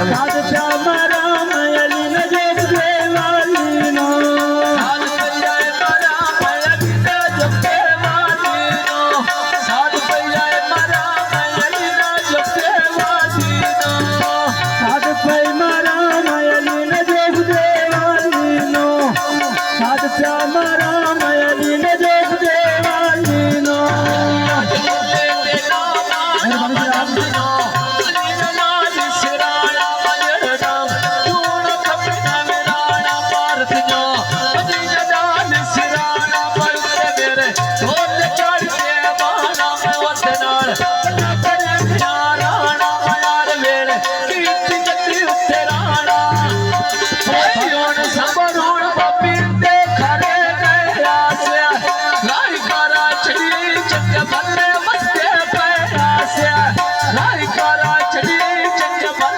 साध श्याम राम अली न जग देवालीनो साध भैया राम अली न जग देवालीनो साध भैया राम अली न जग देवालीनो साध भैया राम अली न जग देवालीनो साध श्याम राम अली न जग देवालीनो Somebody